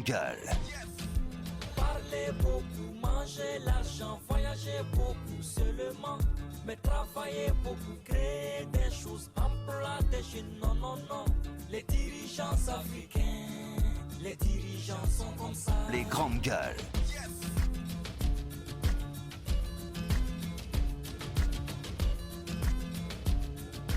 grandes gueules. Parler beaucoup, manger l'argent, voyager beaucoup seulement, mais travailler beaucoup, créer des choses, emploi des jeunes, non, non, non. Les dirigeants africains, les dirigeants sont comme ça. Les grandes gueules.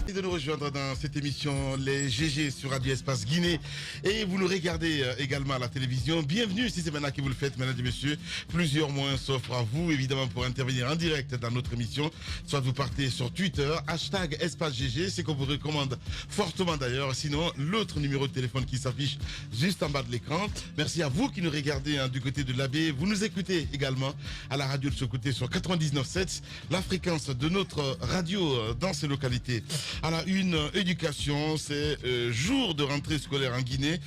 De nous rejoindre dans cette émission Les GG sur Radio Espace Guinée et vous nous regardez également à la télévision. Bienvenue si c'est maintenant que vous le faites, mesdames et messieurs. Plusieurs moyens s'offrent à vous évidemment pour intervenir en direct dans notre émission. Soit vous partez sur Twitter, hashtag Espace GG, c'est qu'on vous recommande fortement d'ailleurs. Sinon, l'autre numéro de téléphone qui s'affiche juste en bas de l'écran. Merci à vous qui nous regardez du côté de l'Abbé. Vous nous écoutez également à la radio de ce côté sur 99.7, la fréquence de notre radio dans ces localités. À la une, éducation, c'est jour de rentrée scolaire en Guinée.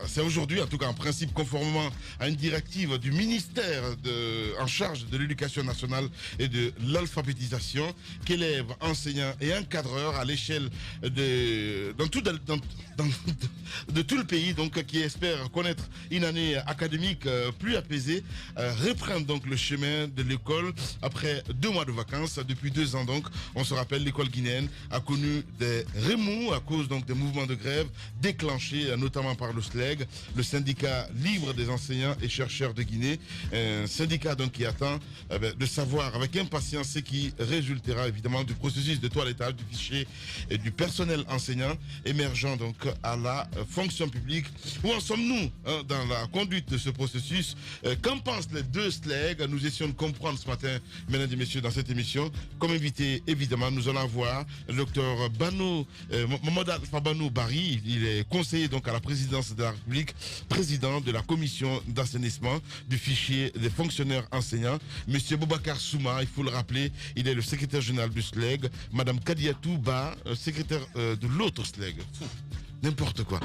C'est aujourd'hui, en tout cas en principe, conformément à une directive du ministère en charge de l'éducation nationale et de l'alphabétisation, qu'élèves, enseignants et encadreurs à l'échelle de tout le pays, donc qui espèrent connaître une année académique plus apaisée, reprennent donc le chemin de l'école après 2 mois de vacances. Depuis 2 ans donc, on se rappelle, l'école guinéenne a connu des remous à cause donc des mouvements de grève déclenchés notamment par le SLEG, le syndicat libre des enseignants et chercheurs de Guinée, un syndicat donc qui attend de savoir avec impatience ce qui résultera évidemment du processus de toilettage du fichier et du personnel enseignant émergent donc à la fonction publique. Où en sommes-nous dans la conduite de ce processus? Qu'en pensent les deux SLEG? Nous essayons de comprendre ce matin, mesdames et messieurs, dans cette émission. Comme invité, évidemment, nous allons avoir le docteur Mohamed Alpha Banou Barry. Il est conseiller donc à la présidence de la République, président de la commission d'assainissement du fichier des fonctionnaires enseignants. Monsieur Boubacar Souma, il faut le rappeler, il est le secrétaire général du SLEG. Madame Kadiatou Ba, secrétaire de l'autre SLEG. N'importe quoi.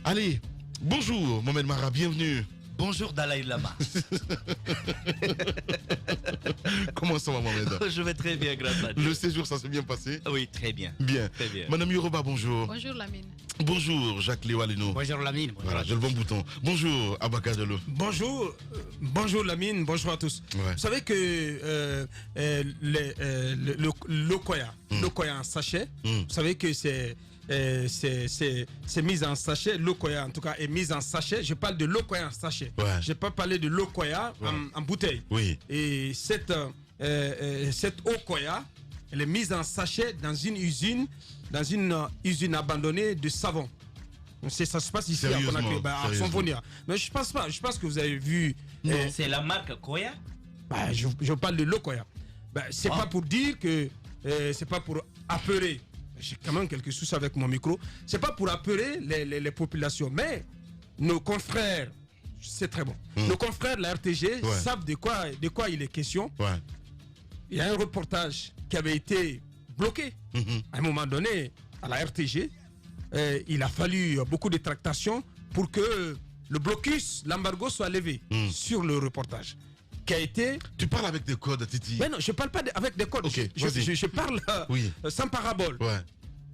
Allez, bonjour Mohamed Mara, bienvenue. Bonjour Dalai Lama. Comment ça va Mohamed? Je vais très bien, grâce à Dieu. Le séjour, ça s'est bien passé? Oui, très bien. Bien. Très bien. Madame Yoruba, bonjour. Bonjour Lamine. Bonjour Jacques Léwalino. Bonjour Lamine. Bonjour. Voilà, j'ai le bon bouton. Bonjour Abaka Diallo. Bonjour Lamine, bonjour à tous. Ouais. Vous savez que le koya en sachet, vous savez que c'est mis en sachet, l'okoya en tout cas est mise en sachet. Je parle de l'okoya en sachet. Ouais. Je n'ai pas parlé de l'okoya en bouteille. Oui. Et cette okoya, elle est mise en sachet dans une usine abandonnée de savon. Ça se passe ici à Sonfonia. Mais je pense pas. Je pense que vous avez vu. C'est la marque Koya? Je parle de l'okoya. C'est pas pour dire que c'est pas pour apeurer. J'ai quand même quelques soucis avec mon micro. C'est pas pour apeurer les populations, mais nos confrères, c'est très bon. Nos confrères de la RTG savent de quoi il est question. Ouais. Il y a un reportage qui avait été bloqué à un moment donné à la RTG. Il a fallu beaucoup de tractations pour que le blocus, l'embargo soit levé sur le reportage. Qui a été... Tu parles avec des codes, Titi? Mais non, je parle pas avec des codes. Okay, je parle sans parabole. Ouais.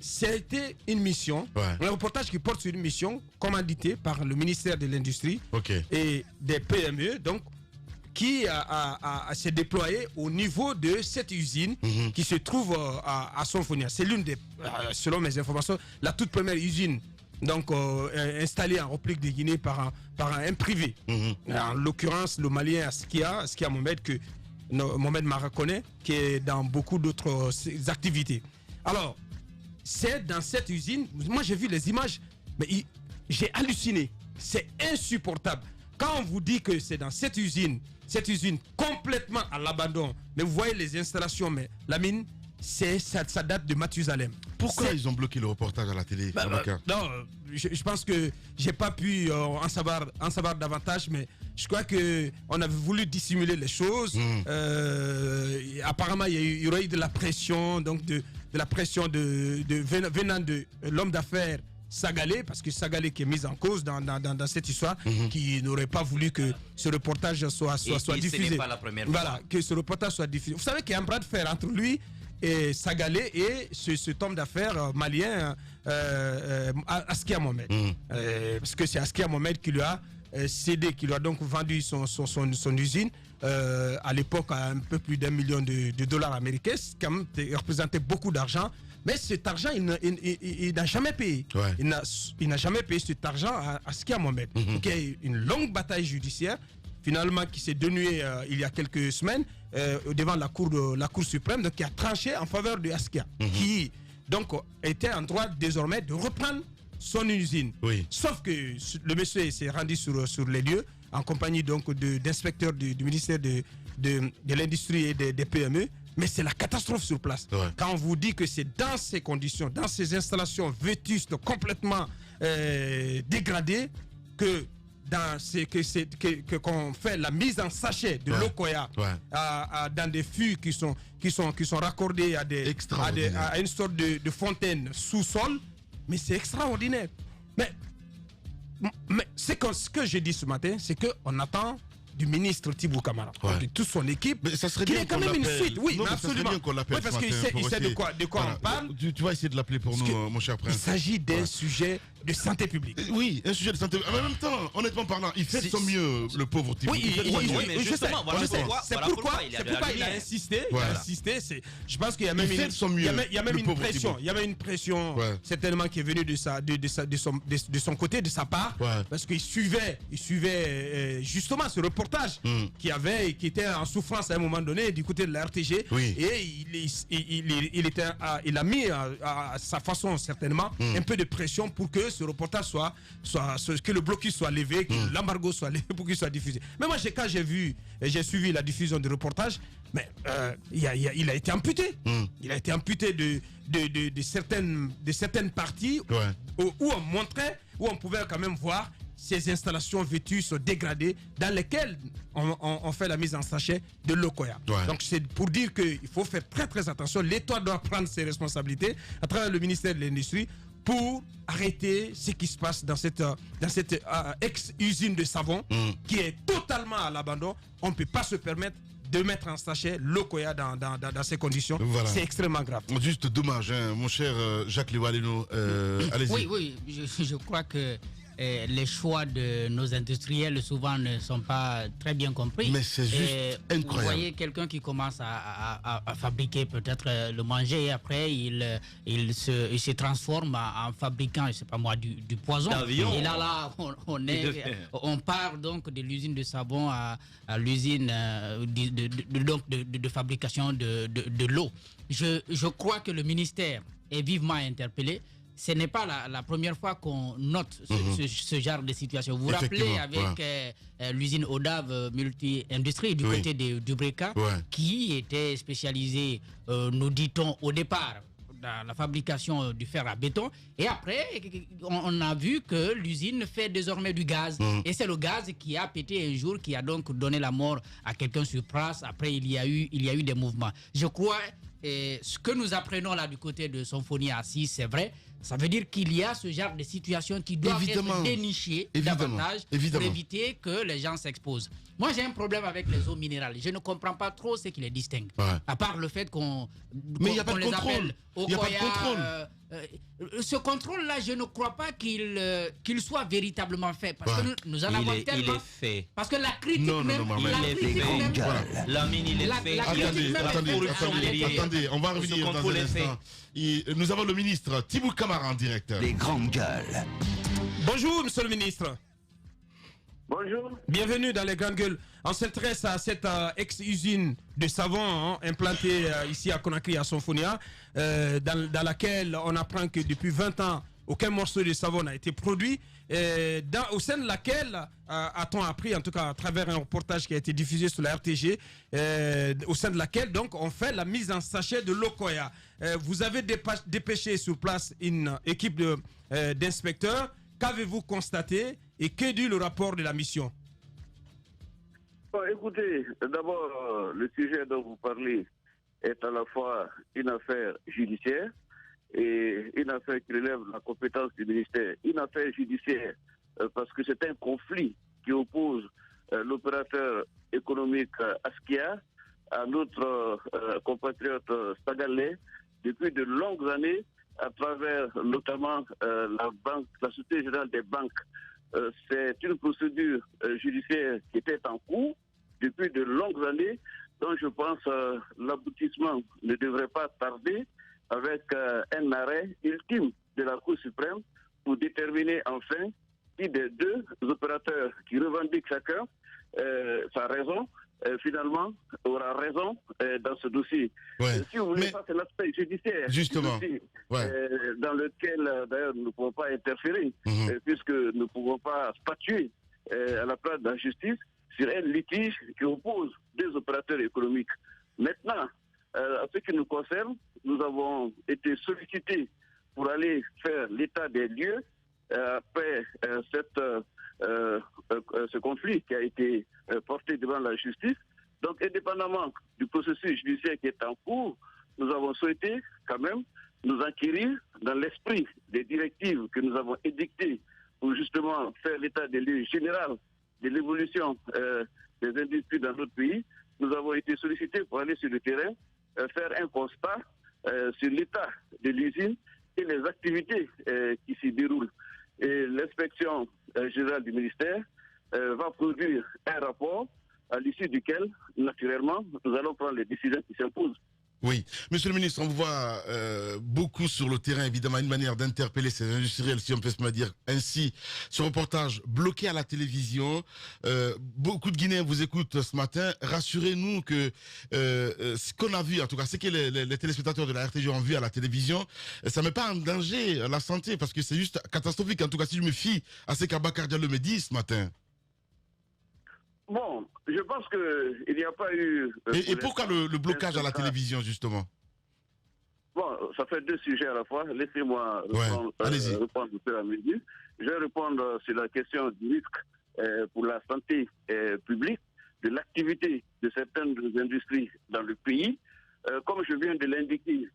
C'était une mission, un reportage qui porte sur une mission commanditée par le ministère de l'Industrie et des PME, donc qui s'est déployé au niveau de cette usine qui se trouve à Sonfonia. C'est l'une des, selon mes informations, la toute première usine donc installé en République de Guinée par un privé. En l'occurrence, le Malien Askia Mohamed, que Mohamed Mara connaît, qui est dans beaucoup d'autres activités. Alors, c'est dans cette usine, moi j'ai vu les images, mais j'ai halluciné. C'est insupportable. Quand on vous dit que c'est dans cette usine complètement à l'abandon, mais vous voyez les installations, mais la mine, ça date de Mathusalem. Pourquoi ils ont bloqué le reportage à la télé? Non, je pense que j'ai pas pu en savoir davantage, mais je crois que on avait voulu dissimuler les choses. Apparemment, il y aurait eu de la pression, donc de la pression venant de l'homme d'affaires Sagalé, parce que Sagalé qui est mis en cause dans cette histoire, qui n'aurait pas voulu que ce reportage soit diffusé. Ce n'est pas la première fois. Voilà, que ce reportage soit diffusé. Vous savez qu'il y a un bras de fer entre lui et Sagalé et cet homme d'affaires malien Askia Mohamed. Parce que c'est Askia Mohamed qui lui a cédé, qui lui a donc vendu son usine à l'époque à un peu plus d'1 million de dollars américains, ce qui représentait beaucoup d'argent. Mais cet argent, il n'a jamais payé. Ouais. Il n'a jamais payé cet argent à Askia Mohamed. Donc il y a eu une longue bataille judiciaire, finalement, qui s'est dénouée il y a quelques semaines devant la Cour suprême, donc, qui a tranché en faveur de Askia, qui donc était en droit désormais de reprendre son usine. Oui. Sauf que le monsieur s'est rendu sur les lieux en compagnie donc d'inspecteurs du ministère de l'Industrie et des PME. Mais c'est la catastrophe sur place. Ouais. Quand on vous dit que c'est dans ces conditions, dans ces installations vétustes, complètement dégradées, qu'on fait la mise en sachet de l'Okoya dans des fûts qui sont raccordés à une sorte de fontaine sous-sol. Mais c'est extraordinaire. Mais ce que j'ai dit ce matin, c'est qu'on attend du ministre Thibou Camara, de toute son équipe, mais ça serait bien quand même une suite. Oui, non, mais absolument. Qu'on l'appelle parce qu'il sait de quoi on parle. Tu vas essayer de l'appeler pour nous, mon cher prince. Il s'agit d'un sujet de santé publique. Oui, un sujet de santé publique. En même temps, honnêtement parlant, il fait de son mieux, le pauvre Thibou. Oui, mais justement, c'est pourquoi il a insisté. Je pense qu'il y a même une pression. Il y a même une pression certainement qui est venue de son côté, de sa part, parce qu'il suivait justement ce reportage qui était en souffrance à un moment donné du côté de la RTG, et il a mis à sa façon certainement un peu de pression pour que ce reportage que le blocus soit levé, que l'embargo soit levé pour qu'il soit diffusé. Mais moi quand j'ai suivi la diffusion du reportage, mais il a été amputé. Il a été amputé de certaines parties où on pouvait quand même voir ces installations vétustes dégradées dans lesquelles on fait la mise en sachet de l'Okoya. Donc c'est pour dire qu'il faut faire très très attention. L'État doit prendre ses responsabilités à travers le ministère de l'Industrie pour arrêter ce qui se passe dans cette ex-usine de savon qui est totalement à l'abandon. On ne peut pas se permettre de mettre en sachet l'Okoya dans ces conditions. Voilà. C'est extrêmement grave. Juste dommage, hein, mon cher Jacques Liwaleno. Allez-y. Oui, je crois que les choix de nos industriels souvent ne sont pas très bien compris. Mais c'est juste incroyable. Vous voyez quelqu'un qui commence à fabriquer peut-être le manger et après il se transforme en fabriquant, je sais pas moi, du poison. Et là on part donc de l'usine de savon à l'usine de fabrication de l'eau. Je crois que le ministère est vivement interpellé. Ce n'est pas la première fois qu'on note ce genre de situation. Vous vous rappelez avec l'usine Odave Multi-Industrie du côté du Breka, qui était spécialisée, nous dit-on au départ, dans la fabrication du fer à béton. Et après, on a vu que l'usine fait désormais du gaz. Et c'est le gaz qui a pété un jour, qui a donc donné la mort à quelqu'un sur place. Après, il y a eu des mouvements. Je crois, ce que nous apprenons là du côté de Symphonie Assis, c'est vrai. Ça veut dire qu'il y a ce genre de situation qui doit être dénichée davantage pour éviter que les gens s'exposent. Moi, j'ai un problème avec les eaux minérales. Je ne comprends pas trop ce qui les distingue. À part le fait qu'on les appelle Okoya. Ce contrôle-là, je ne crois pas qu'il soit véritablement fait. Parce que nous en avons tellement. Il est fait. Parce que la critique même. Lamine, il est fait. Attendez, on va revenir dans un instant. Nous avons le ministre Thibou Camara en direct. Les grandes gueules. Bonjour, monsieur le ministre. Bonjour. Bienvenue dans les grandes gueules. On s'intéresse à cette ex-usine de savon implantée ici à Conakry, à Symphonia, dans laquelle on apprend que depuis 20 ans, aucun morceau de savon n'a été produit. Au sein de laquelle, a-t-on appris, en tout cas à travers un reportage qui a été diffusé sur la RTG, au sein de laquelle donc on fait la mise en sachet de l'Okoya. Vous avez dépêché sur place une équipe d'inspecteurs. Qu'avez-vous constaté et que dit le rapport de la mission? Écoutez, d'abord, le sujet dont vous parlez est à la fois une affaire judiciaire et une affaire qui relève la compétence du ministère. Une affaire judiciaire parce que c'est un conflit qui oppose l'opérateur économique Askia à notre compatriote Stagalais depuis de longues années, à travers notamment la Société Générale des Banques c'est une procédure judiciaire qui était en cours depuis de longues années, donc je pense l'aboutissement ne devrait pas tarder avec un arrêt ultime de la Cour suprême pour déterminer enfin qui des deux opérateurs qui revendiquent chacun sa raison, finalement, aura raison dans ce dossier. Ouais. Si vous voulez, ça c'est l'aspect judiciaire. Justement. Dossier, ouais. Dans lequel, d'ailleurs, nous ne pouvons pas interférer, puisque nous ne pouvons pas statuer à la place de la justice sur un litige qui oppose deux opérateurs économiques. Maintenant, à ce qui nous concerne, nous avons été sollicités pour aller faire l'état des lieux après ce conflit qui a été porté devant la justice. Donc, indépendamment du processus judiciaire qui est en cours, nous avons souhaité quand même nous enquérir dans l'esprit des directives que nous avons édictées pour justement faire l'état des lieux général de l'évolution des industries dans notre pays. Nous avons été sollicités pour aller sur le terrain, faire un constat sur l'état de l'usine et les activités qui s'y déroulent. Et l'inspection générale du ministère va produire un rapport à l'issue duquel, naturellement, nous allons prendre les décisions qui s'imposent. Oui, monsieur le ministre, on vous voit beaucoup sur le terrain, évidemment, une manière d'interpeller ces industriels, si on peut se dire ainsi. Ce reportage bloqué à la télévision, beaucoup de Guinéens vous écoutent ce matin. Rassurez-nous que ce qu'on a vu, en tout cas, ce que les téléspectateurs de la RTG ont vu à la télévision, ça ne met pas en danger la santé, parce que c'est juste catastrophique. En tout cas, si je me fie à ce qu'Abakar Diallo me dit ce matin. Bon, je pense qu'il n'y a pas eu... Et pourquoi le blocage à la télévision, justement? Bon, ça fait deux sujets à la fois. Laissez-moi répondre au fur et à mesure. Je vais répondre sur la question du risque pour la santé publique, de l'activité de certaines industries dans le pays. Comme je viens de l'indiquer,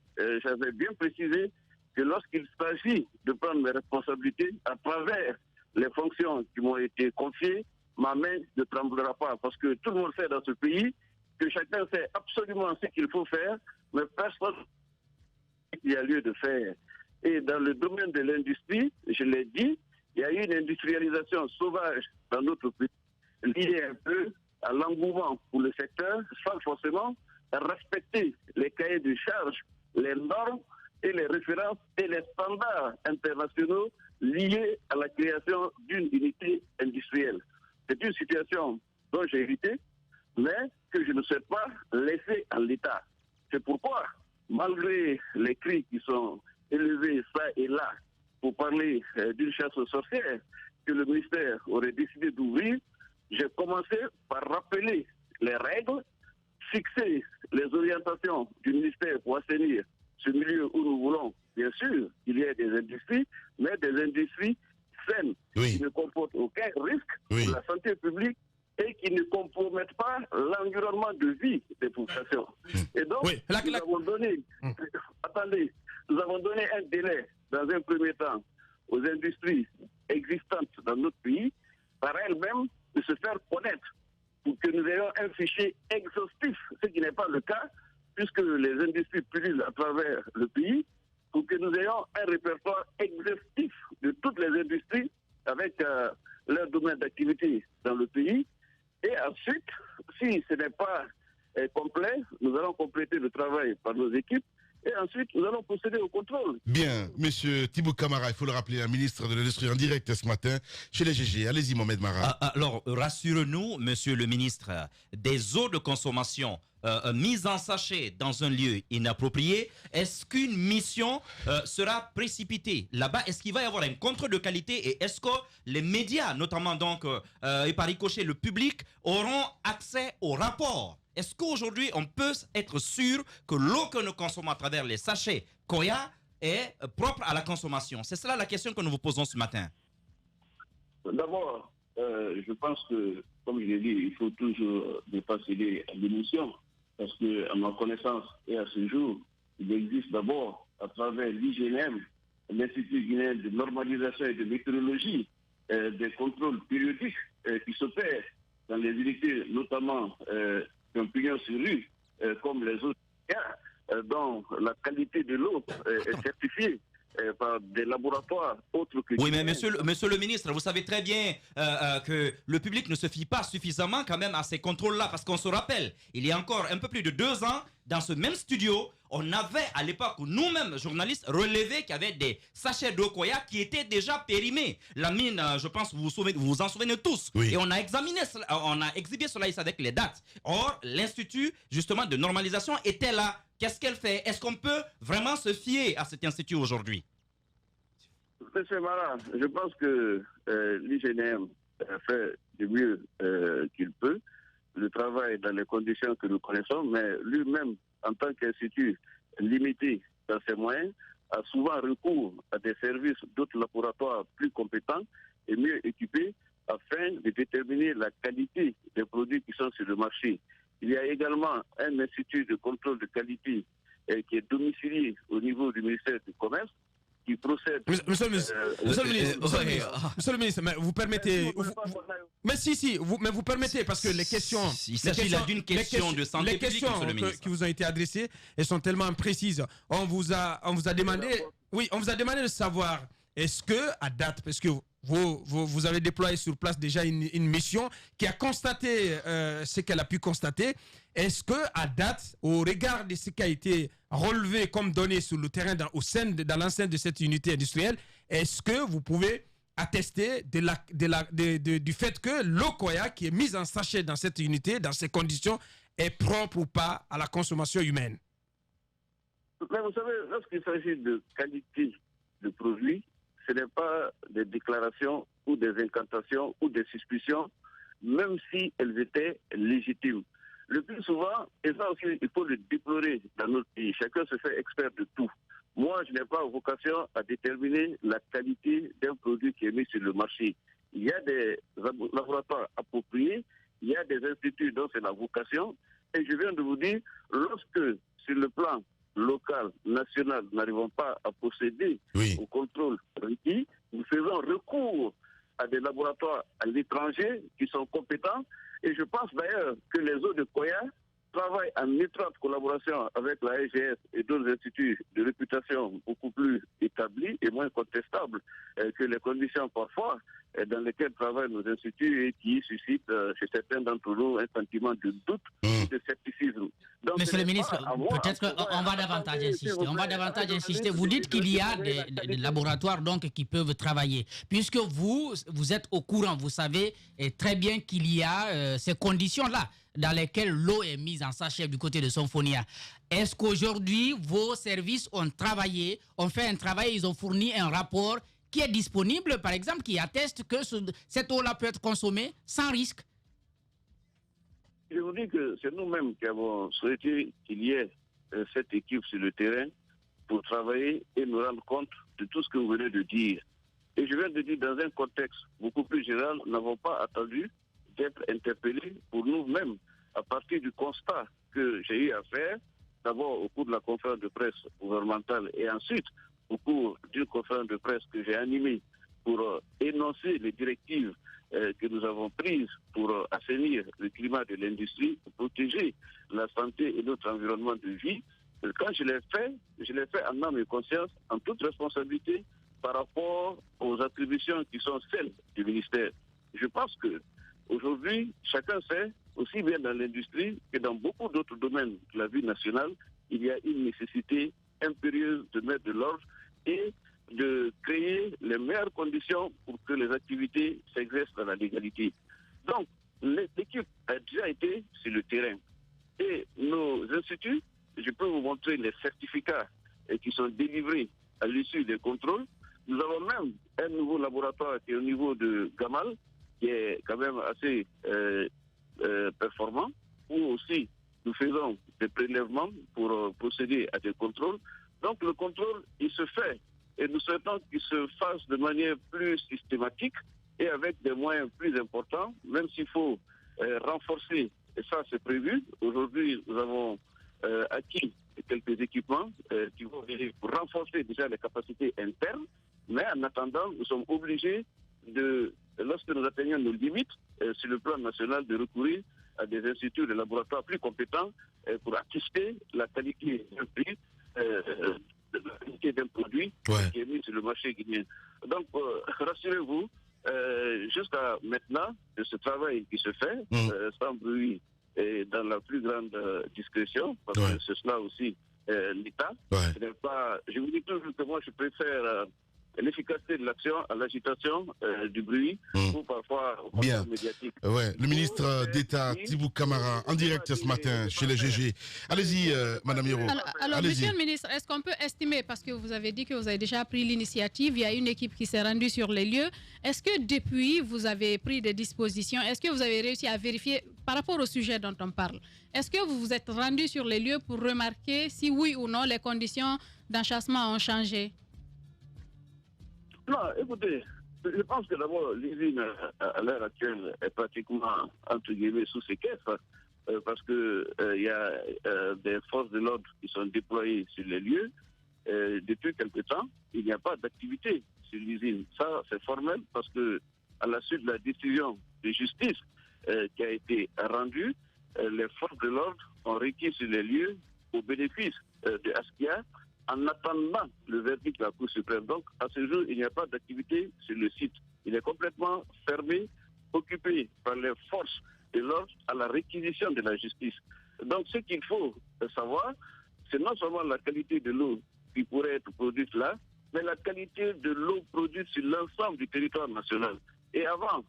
j'avais bien précisé que lorsqu'il s'agit de prendre mes responsabilités à travers les fonctions qui m'ont été confiées, ma main ne tremblera pas, parce que tout le monde sait dans ce pays que chacun sait absolument ce qu'il faut faire, mais personne ne sait qu'il y a lieu de faire. Et dans le domaine de l'industrie, je l'ai dit, il y a eu une industrialisation sauvage dans notre pays, liée un peu à l'engouement pour le secteur, sans forcément respecter les cahiers de charges, les normes et les références et les standards internationaux liés à la création d'une unité industrielle. C'est une situation dont j'ai hérité, mais que je ne souhaite pas laisser en l'état. C'est pourquoi, malgré les cris qui sont élevés ça et là pour parler d'une chasse aux sorcières que le ministère aurait décidé d'ouvrir, j'ai commencé par rappeler les règles, fixer les orientations du ministère pour assainir ce milieu où nous voulons, bien sûr, qu'il y ait des industries, mais des industries saines, qui ne comportent aucun risque pour la santé publique et qui ne compromettent pas l'environnement de vie des populations. Et donc, nous avons donné, nous avons donné un délai, dans un premier temps, aux industries existantes dans notre pays, par elles-mêmes, de se faire connaître, pour que nous ayons un fichier exhaustif, ce qui n'est pas le cas, puisque les industries pullulent à travers le pays, pour que nous ayons un répertoire exhaustif de toutes les industries avec leur domaine d'activité dans le pays. Et ensuite, si ce n'est pas complet, nous allons compléter le travail par nos équipes. Et ensuite, nous allons procéder au contrôle. Bien, monsieur Thibaut Camara, il faut le rappeler, un ministre de l'Industrie en direct ce matin chez les GG. Allez-y, Mohamed Mara. Alors, rassurez-nous, monsieur le ministre, des eaux de consommation mises en sachet dans un lieu inapproprié, est-ce qu'une mission sera précipitée là-bas? Est-ce qu'il va y avoir un contrôle de qualité? Et est-ce que les médias, notamment donc, et par ricochet le public, auront accès au rapport? Est-ce qu'aujourd'hui, on peut être sûr que l'eau que nous consommons à travers les sachets Koya est propre à la consommation? C'est cela la question que nous vous posons ce matin. D'abord, je pense que, comme je l'ai dit, il faut toujours ne pas céder à l'émotion. Parce que, à ma connaissance et à ce jour, il existe d'abord, à travers l'IGNM, l'Institut guinéen de normalisation et de météorologie, des contrôles périodiques qui s'opèrent dans les unités, notamment un pignon sur rue, comme les autres cas, dont la qualité de l'eau est certifiée par des des laboratoires autres que... Oui, mais monsieur le ministre, vous savez très bien que le public ne se fie pas suffisamment quand même à ces contrôles-là, parce qu'on se rappelle, il y a encore un peu plus de 2 ans, dans ce même studio, on avait à l'époque, nous-mêmes, journalistes, relevé qu'il y avait des sachets d'eau Koya qui étaient déjà périmés. La mine, je pense que vous vous en souvenez tous. Oui. Et on a examiné cela, on a exhibé cela ici avec les dates. Or, l'Institut, justement, de normalisation était là. Qu'est-ce qu'elle fait? Est-ce qu'on peut vraiment se fier à cet institut aujourd'hui? Monsieur Mara, je pense que l'IGNM fait du mieux qu'il peut le travail dans les conditions que nous connaissons, mais lui-même, en tant qu'institut limité dans ses moyens, a souvent recours à des services d'autres laboratoires plus compétents et mieux équipés afin de déterminer la qualité des produits qui sont sur le marché. Il y a également un institut de contrôle de qualité qui est domicilié au niveau du ministère du Commerce, qui procède... Monsieur le ministre, mais vous permettez... Mais si, mais vous permettez, parce que les questions... Il s'agit là d'une question de santé publique, monsieur le ministre. Qui vous ont été adressées, elles sont tellement précises. On vous a demandé... Oui, on vous a demandé de savoir, est-ce que, à date, parce que vous avez déployé sur place déjà une mission qui a constaté ce qu'elle a pu constater. Est-ce que, à date, au regard de ce qui a été relevé comme données sur le terrain dans l'enceinte de cette unité industrielle, est-ce que vous pouvez attester du fait que l'eau Koya qui est mise en sachet dans cette unité, dans ces conditions, est propre ou pas à la consommation humaine? Mais vous savez, lorsqu'il s'agit de qualité de produits, ce n'est pas des déclarations ou des incantations ou des suspicions, même si elles étaient légitimes. Le plus souvent, et ça aussi, il faut le déplorer dans notre pays, chacun se fait expert de tout. Moi, je n'ai pas vocation à déterminer la qualité d'un produit qui est mis sur le marché. Il y a des laboratoires appropriés, il y a des instituts dont c'est la vocation, et je viens de vous dire, lorsque, sur le plan local, national, nous n'arrivons pas à procéder au contrôle requis, nous faisons recours à des laboratoires à l'étranger qui sont compétents. Et je pense d'ailleurs que les eaux de Koya travaillent en étroite collaboration avec la SGS et d'autres instituts de réputation beaucoup plus établis et moins contestables que les conditions parfois dans lesquelles travaillent nos instituts et qui suscitent chez certains d'entre nous un sentiment de doute et de scepticisme. Donc, Monsieur le ministre, peut-être qu'on va davantage insister. Vous dites qu'il y a des laboratoires donc, qui peuvent travailler. Puisque vous êtes au courant, vous savez très bien qu'il y a ces conditions-là dans lesquelles l'eau est mise en sachet du côté de Symphonia. Est-ce qu'aujourd'hui, vos services ont travaillé, ont fait un travail, ils ont fourni un rapport qui est disponible, par exemple, qui atteste que cette eau-là peut être consommée sans risque? Je vous dis que c'est nous-mêmes qui avons souhaité qu'il y ait cette équipe sur le terrain pour travailler et nous rendre compte de tout ce que vous venez de dire. Et je viens de dire, dans un contexte beaucoup plus général, nous n'avons pas attendu d'être interpellés pour nous-mêmes à partir du constat que j'ai eu à faire, d'abord au cours de la conférence de presse gouvernementale et ensuite au cours d'une conférence de presse que j'ai animée pour énoncer les directives que nous avons prises pour assainir le climat de l'industrie, pour protéger la santé et notre environnement de vie. Quand je l'ai fait en âme et conscience, en toute responsabilité par rapport aux attributions qui sont celles du ministère. Je pense que aujourd'hui, chacun sait, aussi bien dans l'industrie que dans beaucoup d'autres domaines de la vie nationale, il y a une nécessité impérieuse de mettre de l'ordre et de créer les meilleures conditions pour que les activités s'exercent dans la légalité. Donc, l'équipe a déjà été sur le terrain. Et nos instituts, je peux vous montrer les certificats qui sont délivrés à l'issue des contrôles. Nous avons même un nouveau laboratoire qui est au niveau de Gamal, qui est quand même assez performant, où aussi nous faisons des prélèvements pour procéder à des contrôles. Donc le contrôle, il se fait et nous souhaitons qu'il se fasse de manière plus systématique et avec des moyens plus importants, même s'il faut renforcer, et ça c'est prévu. Aujourd'hui, nous avons acquis quelques équipements qui vont venir pour renforcer déjà les capacités internes, mais en attendant, nous sommes obligés lorsque nous atteignons nos limites sur le plan national, de recourir à des instituts, des laboratoires plus compétents pour attester la qualité d'un prix de la qualité d'un produit qui est mis sur le marché guinéen. Donc, rassurez-vous, jusqu'à maintenant, ce travail qui se fait, sans bruit et dans la plus grande discrétion, parce que c'est cela aussi l'État. Ce n'est pas, je vous dis toujours que moi, je préfère l'efficacité de l'action à l'agitation du bruit ou parfois médiatique. Le ministre d'État Tibou Camara en direct ce matin chez les GG. Allez-y, Madame Hiro. Alors Monsieur le ministre, est-ce qu'on peut estimer, parce que vous avez dit que vous avez déjà pris l'initiative, il y a une équipe qui s'est rendue sur les lieux, est-ce que depuis vous avez pris des dispositions, est-ce que vous avez réussi à vérifier par rapport au sujet dont on parle, est-ce que vous vous êtes rendu sur les lieux pour remarquer si oui ou non les conditions d'enchâssement ont changé? Non, écoutez, je pense que d'abord, l'usine, à l'heure actuelle, est pratiquement, entre guillemets, sous séquestre, parce qu'il y a des forces de l'ordre qui sont déployées sur les lieux. Depuis quelque temps, il n'y a pas d'activité sur l'usine. Ça, c'est formel, parce que à la suite de la décision de justice qui a été rendue, les forces de l'ordre ont requis sur les lieux au bénéfice de Askia, en attendant le verdict de la Cour suprême. Donc, à ce jour, il n'y a pas d'activité sur le site. Il est complètement fermé, occupé par les forces de l'ordre à la réquisition de la justice. Donc, ce qu'il faut savoir, c'est non seulement la qualité de l'eau qui pourrait être produite là, mais la qualité de l'eau produite sur l'ensemble du territoire national. Et avant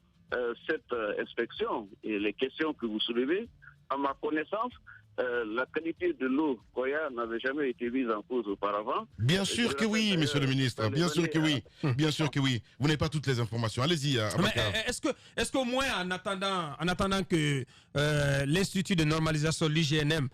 cette inspection et les questions que vous soulevez, à ma connaissance, la qualité de l'eau Koya n'avait jamais été mise en cause auparavant. Bien sûr que oui, monsieur le ministre. Bien sûr que oui. Bien sûr que oui. Vous n'avez pas toutes les informations. Allez-y. Est-ce qu'au moins, en attendant que l'Institut de normalisation, l'IGNM,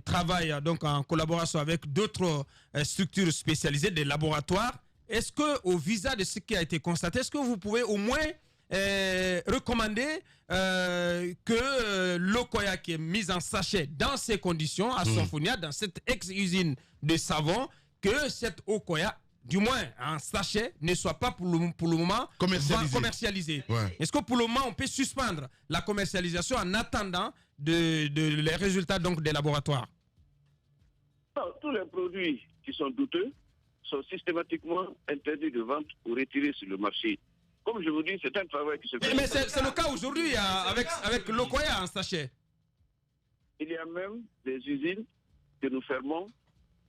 travaille donc en collaboration avec d'autres structures spécialisées, des laboratoires, est-ce qu'au visa de ce qui a été constaté, est-ce que vous pouvez au moins recommander que l'eau Koya qui est mise en sachet dans ces conditions à Sonfonia, dans cette ex-usine de savon, que cette eau Koya, du moins en sachet, ne soit pas pour le moment commercialisée. Est-ce que pour le moment on peut suspendre la commercialisation en attendant les résultats donc des laboratoires? Non, tous les produits qui sont douteux sont systématiquement interdits de vente ou retirés sur le marché. Comme je vous dis, c'est un travail qui se fait. Mais c'est le cas aujourd'hui avec l'eau Koya en sachet. Il y a même des usines que nous fermons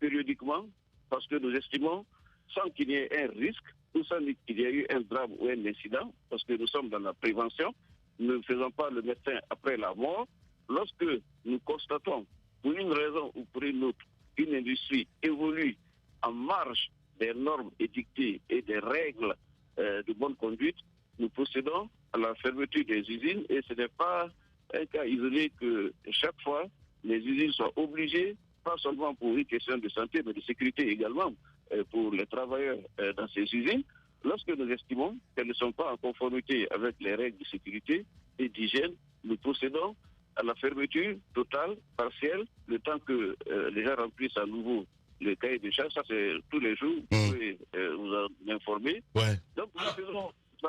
périodiquement parce que nous estimons, sans qu'il y ait un risque ou sans qu'il y ait eu un drame ou un incident, parce que nous sommes dans la prévention, nous ne faisons pas le médecin après la mort. Lorsque nous constatons, pour une raison ou pour une autre, une industrie évolue en marge des normes édictées et des règles de bonne conduite, nous procédons à la fermeture des usines et ce n'est pas un cas isolé que chaque fois les usines soient obligées, pas seulement pour une question de santé, mais de sécurité également pour les travailleurs dans ces usines, lorsque nous estimons qu'elles ne sont pas en conformité avec les règles de sécurité et d'hygiène, nous procédons à la fermeture totale, partielle, le temps que les gens remplissent à nouveau le cahier de charge. Ça, c'est tous les jours, vous pouvez vous en informer. Donc,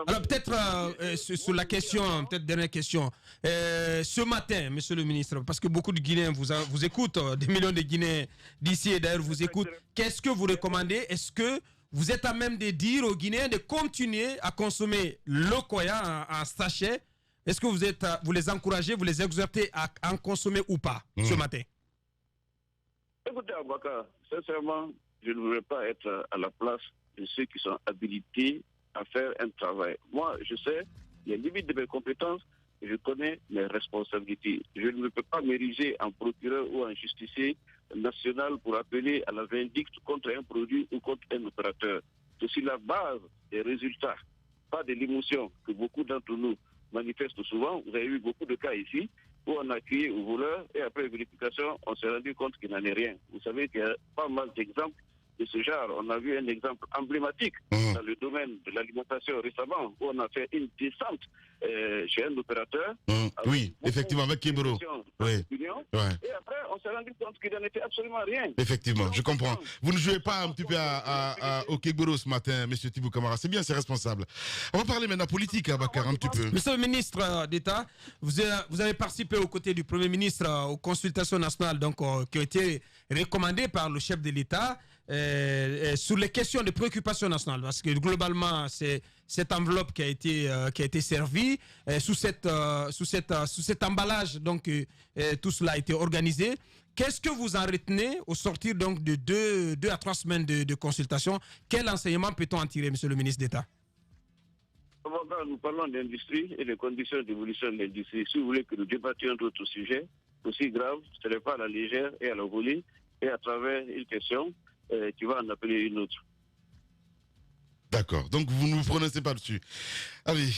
alors peut-être sur la question, peut-être dernière question. Ce matin, monsieur le ministre, parce que beaucoup de Guinéens vous écoutent, des millions de Guinéens d'ici et d'ailleurs vous écoutent, qu'est-ce que vous recommandez? Est-ce que vous êtes à même de dire aux Guinéens de continuer à consommer l'eau Koya en sachet? Est-ce que vous les encouragez, vous les exhortez à en consommer ou pas ce matin? Écoutez, Abaka, sincèrement, je ne voudrais pas être à la place de ceux qui sont habilités à faire un travail. Moi, je sais les limites de mes compétences et je connais mes responsabilités. Je ne peux pas m'ériger en procureur ou en justicier national pour appeler à la vindicte contre un produit ou contre un opérateur. C'est sur la base des résultats, pas de l'émotion que beaucoup d'entre nous manifestent souvent. Vous avez eu beaucoup de cas ici où on a crié au voleur et après vérification, on s'est rendu compte qu'il n'en est rien. Vous savez qu'il y a pas mal d'exemples de ce genre. On a vu un exemple emblématique dans le domaine de l'alimentation récemment, où on a fait une descente chez un opérateur. Oui, effectivement, avec Kéboro. Et après, on s'est rendu compte qu'il n'en était absolument rien. Effectivement, je comprends. Vous ne jouez pas un petit peu au Kéboro ce matin, M. Tibou Camara. C'est bien, c'est responsable. On va parler maintenant politique, Bakar, un petit peu. Monsieur le ministre d'État, vous avez participé aux côtés du Premier ministre aux consultations nationales donc, qui ont été recommandées par le chef de l'État. sur les questions de préoccupation nationale, parce que globalement, c'est cette enveloppe qui a été servie. Sous cet emballage, donc, tout cela a été organisé. Qu'est-ce que vous en retenez au sortir donc de 2 à 3 semaines de consultation? Quel enseignement peut-on en tirer, monsieur le ministre d'État? Nous parlons d'industrie et des conditions d'évolution de l'industrie. Si vous voulez que nous débattions d'autres sujets aussi graves, ce n'est pas à la légère et à la volée et à travers une question qui va en appeler une autre. D'accord, donc vous ne vous prononcez pas dessus. Allez,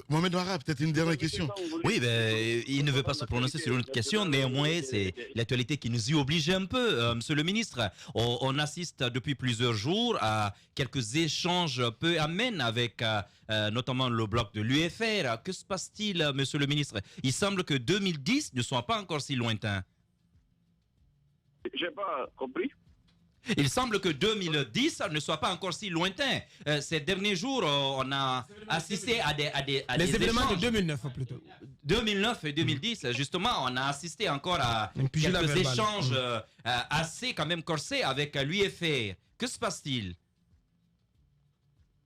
Mohamed Ouattara, peut-être une dernière question. Oui, il ne veut pas se prononcer sur une question, néanmoins c'est l'actualité qui nous y oblige un peu. Monsieur le ministre, on assiste depuis plusieurs jours à quelques échanges peu amènes avec notamment le bloc de l'UFR. Que se passe-t-il, monsieur le ministre? Il semble que 2010 ne soit pas encore si lointain. Je n'ai pas compris. Il semble que 2010 ne soit pas encore si lointain. Ces derniers jours, on a assisté à des les événements échanges. de 2009 plutôt. 2009 et 2010, justement, on a assisté encore à quelques échanges assez quand même corsés avec l'UFR. Que se passe-t-il?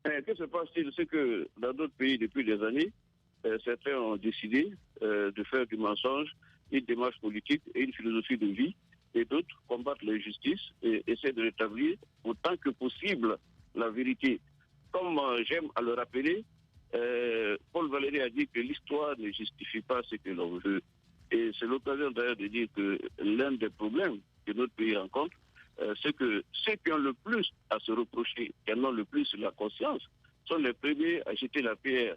Que se passe-t-il? C'est que dans d'autres pays, depuis des années, certains ont décidé de faire du mensonge une démarche politique et une philosophie de vie. Et d'autres combattent l'injustice et essaient de rétablir autant que possible la vérité. Comme j'aime à le rappeler, Paul Valéry a dit que l'histoire ne justifie pas ce que l'on veut. Et c'est l'occasion d'ailleurs de dire que l'un des problèmes que notre pays rencontre, c'est que ceux qui ont le plus à se reprocher, qui en ont le plus sur la conscience, sont les premiers à jeter la pierre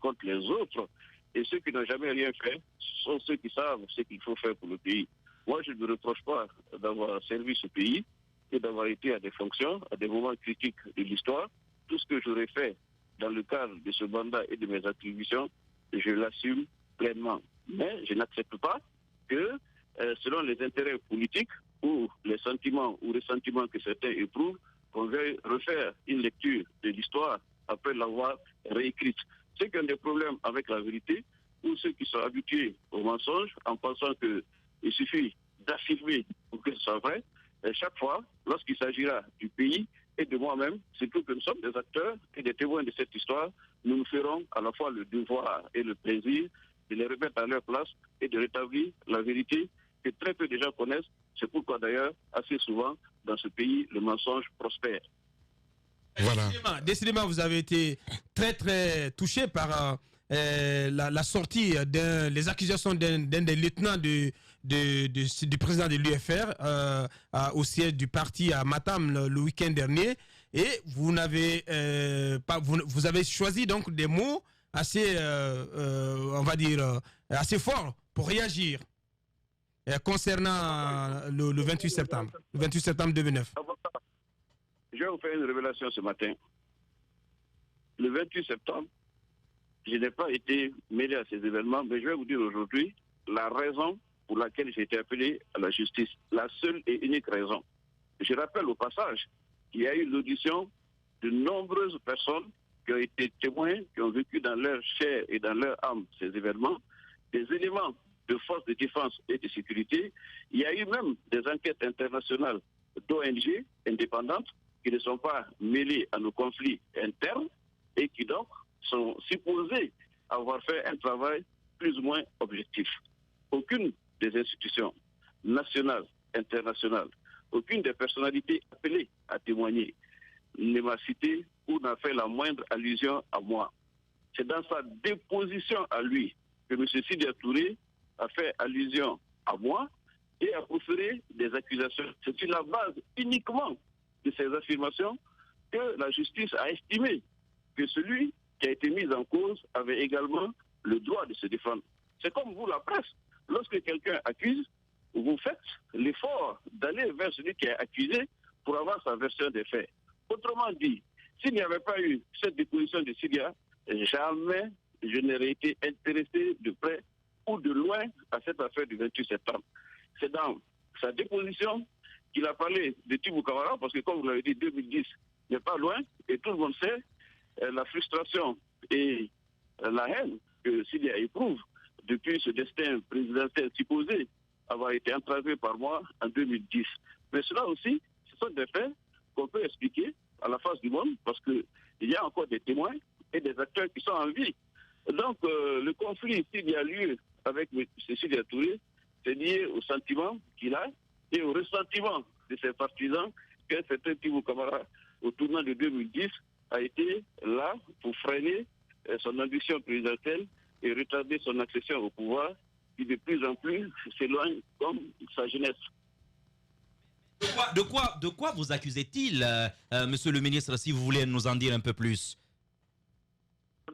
contre les autres. Et ceux qui n'ont jamais rien fait sont ceux qui savent ce qu'il faut faire pour le pays. Moi, je ne me reproche pas d'avoir servi ce pays et d'avoir été à des fonctions, à des moments critiques de l'histoire. Tout ce que j'aurais fait dans le cadre de ce mandat et de mes attributions, je l'assume pleinement. Mais je n'accepte pas que, selon les intérêts politiques ou les sentiments ou ressentiments que certains éprouvent, qu'on veuille refaire une lecture de l'histoire après l'avoir réécrite. Ceux qui ont des problèmes avec la vérité ou ceux qui sont habitués au mensonge en pensant qu'il suffit d'affirmer pour que ce soit vrai, chaque fois, lorsqu'il s'agira du pays et de moi-même, surtout que nous sommes des acteurs et des témoins de cette histoire, nous nous ferons à la fois le devoir et le plaisir de les remettre à leur place et de rétablir la vérité que très peu de gens connaissent. C'est pourquoi d'ailleurs, assez souvent, dans ce pays, le mensonge prospère. Voilà. Décidément, vous avez été très très touché par la sortie les accusations d'un des lieutenants du président de l'UFR au siège du parti à Matam le week-end dernier, et vous n'avez pas vous avez choisi donc des mots assez on va dire assez forts pour réagir concernant le 28 septembre 2009. Je vais vous faire une révélation ce matin. Le 28 septembre, je n'ai pas été mêlé à ces événements, mais je vais vous dire aujourd'hui la raison pour laquelle j'ai été appelé à la justice. La seule et unique raison. Je rappelle au passage qu'il y a eu l'audition de nombreuses personnes qui ont été témoins, qui ont vécu dans leur chair et dans leur âme ces événements, des éléments de forces de défense et de sécurité. Il y a eu même des enquêtes internationales d'ONG indépendantes qui ne sont pas mêlées à nos conflits internes et qui donc sont supposés avoir fait un travail plus ou moins objectif. Aucune des institutions nationales, internationales, aucune des personnalités appelées à témoigner ne m'a cité ou n'a fait la moindre allusion à moi. C'est dans sa déposition à lui que M. Sidya Touré a fait allusion à moi et a proféré des accusations. C'est sur la base uniquement de ces affirmations que la justice a estimé que celui qui a été mis en cause avait également le droit de se défendre. C'est comme vous, la presse. Lorsque quelqu'un accuse, vous faites l'effort d'aller vers celui qui est accusé pour avoir sa version des faits. Autrement dit, s'il n'y avait pas eu cette déposition de Sidya, jamais je n'aurais été intéressé de près ou de loin à cette affaire du 28 septembre. C'est dans sa déposition qu'il a parlé de Tibou Kamara, parce que comme vous l'avez dit, 2010 n'est pas loin, et tout le monde sait la frustration et la haine que Sidya éprouve depuis ce destin présidentiel supposé avoir été entravé par moi en 2010. Mais cela aussi, sont des faits qu'on peut expliquer à la face du monde parce qu'il y a encore des témoins et des acteurs qui sont en vie. Donc, le conflit, s'il y a lieu avec M. Sidya Touré, c'est lié au sentiment qu'il a et au ressentiment de ses partisans qu'un certain Tibou Camara, au tournant de 2010, a été là pour freiner son ambition présidentielle et retarder son accession au pouvoir, qui de plus en plus s'éloigne comme sa jeunesse. De quoi vous accusez-t-il, monsieur le ministre, si vous voulez nous en dire un peu plus?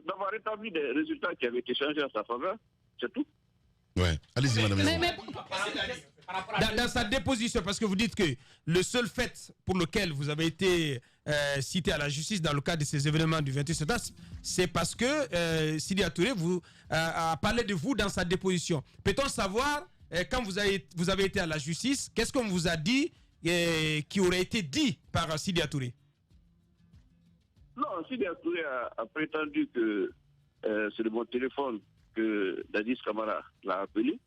D'avoir rétabli des résultats qui avaient été changés en sa faveur, c'est tout. Ouais, allez-y, madame. Dans sa déposition, parce que vous dites que le seul fait pour lequel vous avez été cité à la justice dans le cadre de ces événements du 28 septembre, c'est parce que Sidya Touré a parlé de vous dans sa déposition. Peut-on savoir, quand vous avez été à la justice, qu'est-ce qu'on vous a dit qui aurait été dit par Sidya Touré? Non, Sidya Touré a prétendu que c'est de mon téléphone que Dadis Camara l'a appelé,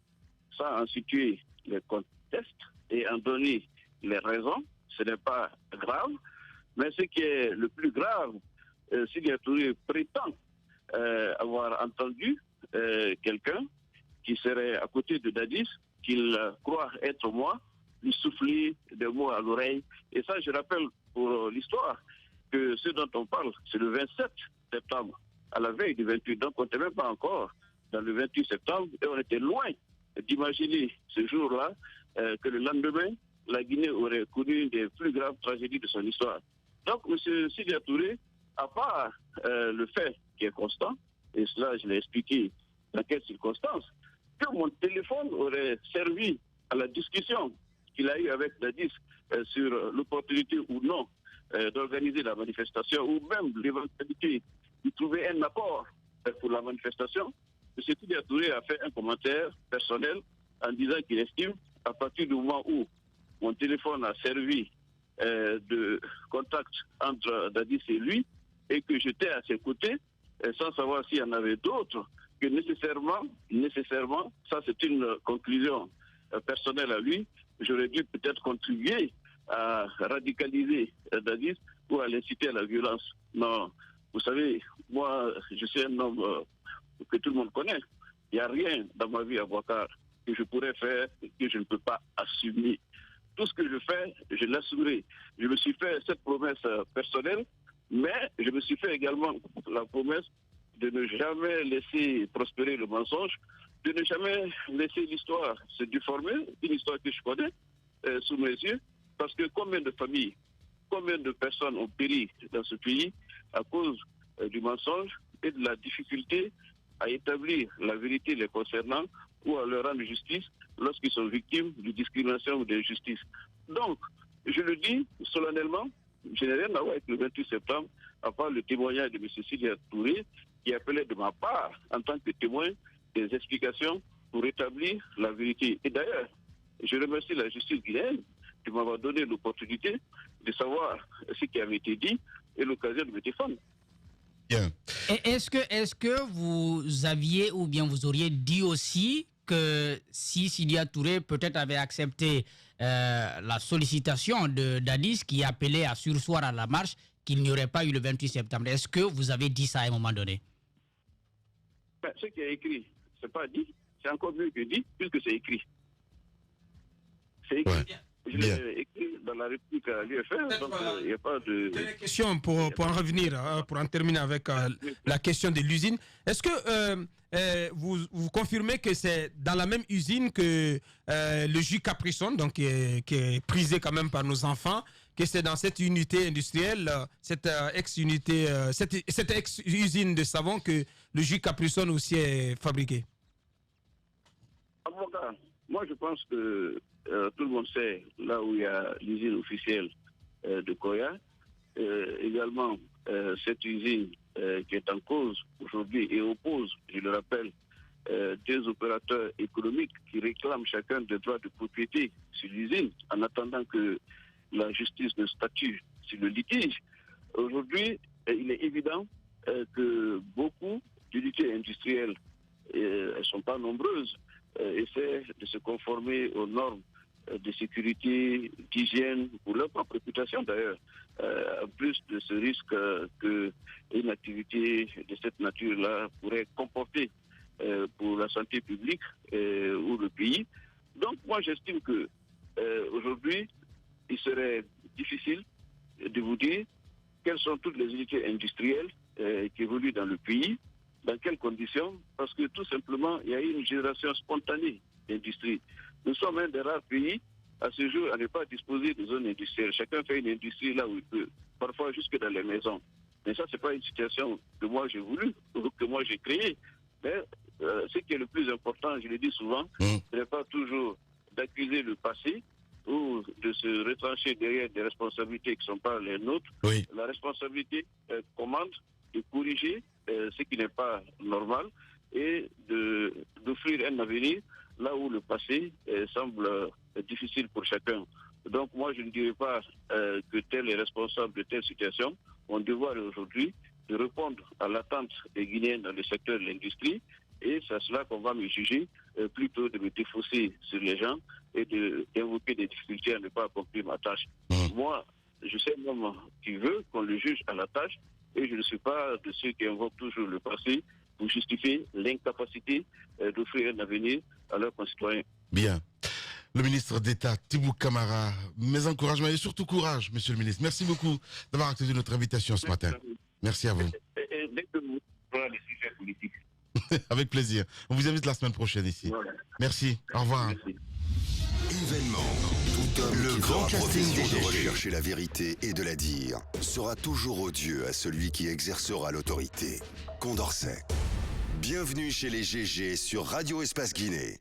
sans en situer les contextes et en donner les raisons. Ce n'est pas grave, mais ce qui est le plus grave, Sidya Touré prétend avoir entendu quelqu'un qui serait à côté de Dadis, qu'il croit être moi, lui souffler des mots à l'oreille. Et ça, je rappelle pour l'histoire que ce dont on parle, c'est le 27 septembre, à la veille du 28. Donc on n'était même pas encore dans le 28 septembre et on était loin d'imaginer ce jour-là que le lendemain, la Guinée aurait connu une des plus graves tragédies de son histoire. Donc M. Sidya Touré, à part le fait qui est constant, et cela je l'ai expliqué dans quelles circonstances, que mon téléphone aurait servi à la discussion qu'il a eue avec Dadis sur l'opportunité ou non d'organiser la manifestation, ou même l'éventualité de trouver un accord pour la manifestation. M. Sidya Touré a fait un commentaire personnel en disant qu'il estime, à partir du moment où mon téléphone a servi de contact entre Dadis et lui, et que j'étais à ses côtés, sans savoir s'il y en avait d'autres, que nécessairement, ça c'est une conclusion personnelle à lui, j'aurais dû peut-être contribuer à radicaliser Dadis ou à l'inciter à la violence. Non, vous savez, moi, je suis un homme que tout le monde connaît. Il n'y a rien dans ma vie à Ouattara que je pourrais faire et que je ne peux pas assumer. Tout ce que je fais, je l'assumerai. Je me suis fait cette promesse personnelle, mais je me suis fait également la promesse de ne jamais laisser prospérer le mensonge, de ne jamais laisser l'histoire se déformer, une histoire que je connais sous mes yeux, parce que combien de familles, combien de personnes ont péri dans ce pays à cause du mensonge et de la difficulté à établir la vérité les concernant ou à leur rendre justice lorsqu'ils sont victimes de discrimination ou d'injustice. Donc, je le dis solennellement, je n'ai rien à voir avec le 28 septembre, à part le témoignage de M. Sidya Touré, qui appelait de ma part, en tant que témoin, des explications pour établir la vérité. Et d'ailleurs, je remercie la justice guinéenne de m'avoir donné l'opportunité de savoir ce qui avait été dit et l'occasion de me défendre. Bien. Est-ce que vous aviez ou bien vous auriez dit aussi que si Sidya Touré peut-être avait accepté la sollicitation de Dadis qui appelait à surseoir à la marche, qu'il n'y aurait pas eu le 28 septembre? Est-ce que vous avez dit ça à un moment donné? Ben, ce qui est écrit, c'est pas dit, c'est encore mieux que dit, puisque c'est écrit. C'est écrit. Ouais. Je l'ai écrit dans la réplique à l'UFR, donc il n'y a pas de... Une question pour en revenir, pour en terminer avec la question de l'usine. Est-ce que vous confirmez que c'est dans la même usine que le jus Caprisson, donc qui est prisé quand même par nos enfants, que c'est dans cette unité industrielle, cette ex-usine de savon que le jus Caprisson aussi est fabriqué? Avocat, moi je pense que tout le monde sait là où il y a l'usine officielle de Koya. Également, cette usine qui est en cause aujourd'hui et oppose, je le rappelle, des opérateurs économiques qui réclament chacun des droits de propriété sur l'usine en attendant que la justice ne statue sur le litige. Aujourd'hui, il est évident que beaucoup d'unités industrielles, elles ne sont pas nombreuses, essaient de se conformer aux normes de sécurité, d'hygiène, pour leur propre réputation d'ailleurs, en plus de ce risque qu'une activité de cette nature-là pourrait comporter pour la santé publique ou le pays. Donc moi j'estime que aujourd'hui, il serait difficile de vous dire quelles sont toutes les unités industrielles qui évoluent dans le pays, dans quelles conditions, parce que tout simplement, il y a eu une génération spontanée d'industrie. Nous sommes un des rares pays, à ce jour, à ne pas disposer de zones industrielles. Chacun fait une industrie là où il peut, parfois jusque dans les maisons. Mais ça, ce n'est pas une situation que moi j'ai voulu, ou que moi j'ai créée. Mais ce qui est le plus important, je le dis souvent, ce n'est pas toujours d'accuser le passé ou de se retrancher derrière des responsabilités qui ne sont pas les nôtres. Oui. La responsabilité commande de corriger ce qui n'est pas normal et d'offrir un avenir là où le passé semble difficile pour chacun. Donc moi je ne dirais pas que tel est responsable de telle situation. On devoir aujourd'hui de répondre à l'attente des Guinéens dans le secteur de l'industrie, et c'est à cela qu'on va me juger, plutôt de me défausser sur les gens et d'invoquer des difficultés à ne pas accomplir ma tâche. Moi, je sais un homme qui veut qu'on le juge à la tâche, et je ne suis pas de ceux qui invoquent toujours le passé pour justifier l'incapacité d'offrir un avenir à leurs concitoyens. Bien. Le ministre d'État, Tibou Camara, mes encouragements et surtout courage, monsieur le ministre. Merci beaucoup d'avoir accepté notre invitation ce matin. Merci à vous. Et dès que vous aurez les sujets politiques. Avec plaisir. On vous invite la semaine prochaine ici. Voilà. Merci. Au revoir. Merci. Événement. Tout homme le grand casting des GG de rechercher la vérité et de la dire sera toujours odieux à celui qui exercera l'autorité. Condorcet. Bienvenue chez les GG sur Radio Espace Guinée.